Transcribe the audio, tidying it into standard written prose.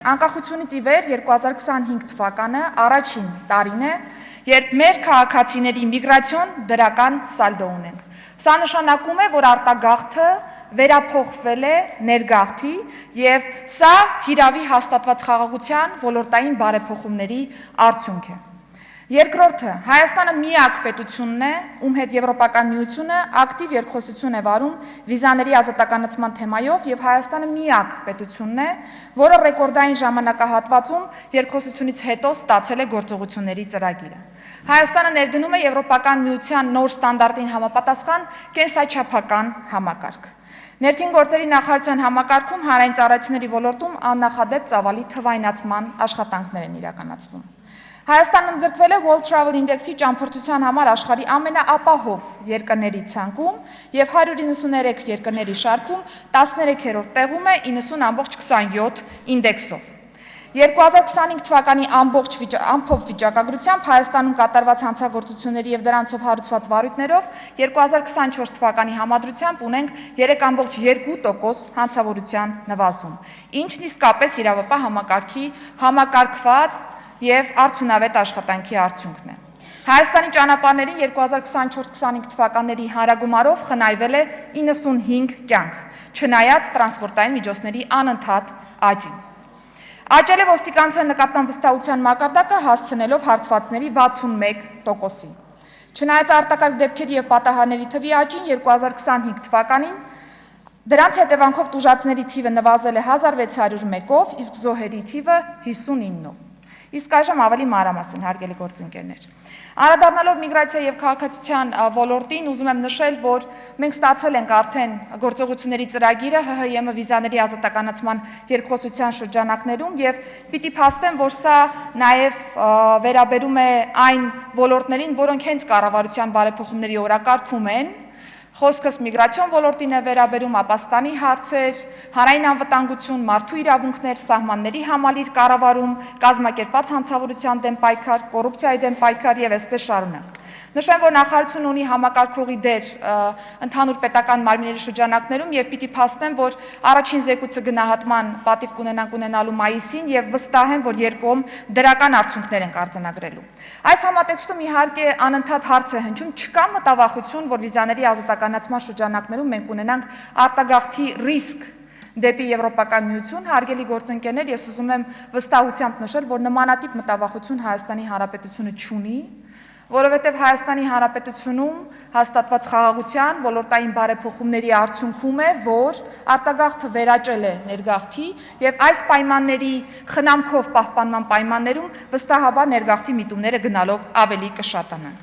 Անկախությունից ի վեր 2025 թվականը առաջին տարին է, երբ մեր քաղաքացիների միգրացիոն դրական սալդո ունենք։ Սա նշանակում է, որ արտագաղթը վերափոխվել է ներգաղթի և սա հիրավի հաստատված խաղաղության ոլորտային բարեփոխումների արդյունք է։ Երկրորդը, Հայաստանը միակ պետությունն է, ում հետ Եվրոպական միությունը ակտիվ երկխոսություն է վարում վիզաների ազատականացման թեմայով և Հայաստանը միակ պետությունն է, որը ռեկորդային ժամանակահատվածում երկխոսությունից հետո ստացել է գործողությունների ծրագիրը։ Հայաստանը ներդնում է Եվրոպական միության նոր ստանդարտին համապատասխան կենսաչափական համակարգ։ Ներքին գործերի նախարարության համակարգում հանրային ծառայությունների ոլորտում աննախադեպ ծավալի թվայնացման աշխատանքներ են իրականացվում։ Հայաստանն ընդգրկվել է World Travel Index-ի ճամփորդության համար աշխարհի ամենաապահով երկրների ցանկում և 193 երկրների շարքում 13-րդ տեղում է 90.27 ինդեքսով։ 2025 թվականի ամփոփ վիճակագրությամբ Հայաստանում կատարված հանցագործությունների և դրանցով հարուցված վարույթներով 2024 թվականի համադրությամբ ունենք 3.2% հանցավորության նվազում, ինչն իսկապես իրավապահ համակարգի համակարգված և արդյունավետ աշխատանքի արդյունքն է։ Հայաստանի ճանապարհներին 2024-25 թվականների հանրագումարով խնայվել է 95 կյանք, չնայած տրանսպորտային միջոցների անընդհատ աճին։ Աճել է ոստիկանության նկատմամբ վստահության մակարդակը հասցնելով հարցվածների 61%-ի։ Չնայած արտակարգ դեպքերի և պատահարների թվի աճին 2025 թվականին դրանց հետևանքով տուժածների թիվը նվազել է 1601-ով, իսկ զոհերի թիվը 59-ով։ Իսկ այժմ ավելի մանրամասն, հարգելի գործընկերներ։ Անդրադառնալով միգրացիա և քաղաքացիության ոլորտին, ուզում եմ նշել, որ մենք ստացել ենք արդեն գործողությունների ծրագիրը ՀՀԵՄ վիզաների ազատականացման երկխոսության շրջանակներում և պիտի փաստեմ, որ սա նաև վերաբերում է այն ոլորտներին, որոնք հենց կառավարության բարեփոխումների օրակարգում են։ Խոսքս միգրացիոն ոլորտին է վերաբերում, ապաստանի հարցեր, հանրային անվտանգություն, մարդու իրավունքներ, սահմանների համալիր կառավարում, կազմակերպված հանցավորության դեմ պայքար, կոռուպցիայի դեմ պայքար և այսպես շարունակ։ Նշեմ, որ նախարարությունը ունի համակարգողի դեր ընդհանուր պետական մարմինների շրջանակներում և պիտի փաստեմ, որ առաջին զեկույցը գնահատման պատիվ կունենանք ունենալու մայիսին և վստահ եմ, որ երկկողմ դրական արդյունքներ ենք արձանագրելու։ Այս համատեքստում իհարկե անընդհատ հարց է հնչում, չկա մտավախություն, որ վիզաների ազատականացման շրջանակներում մենք ունենանք արտագաղթի ռիսկ դեպի Եվրոպական միություն, հարգելի գործընկերներ, ես ուզում եմ վստահությամբ նշել, որ նմանատիպ մտավախություն Հայաստանի Հանրապետությունը չունի, որովհետև Հայաստանի Հանրապետությունում հաստատված խաղաղության ոլորտային բարեփոխումների արդյունքում է, որ արտագաղթը վերաճել է ներգաղթի և այս պայմանների խնամքով պահպանման պայմաններում վստահաբար ներգաղթի միտումները գնալով ավելի կշատանան։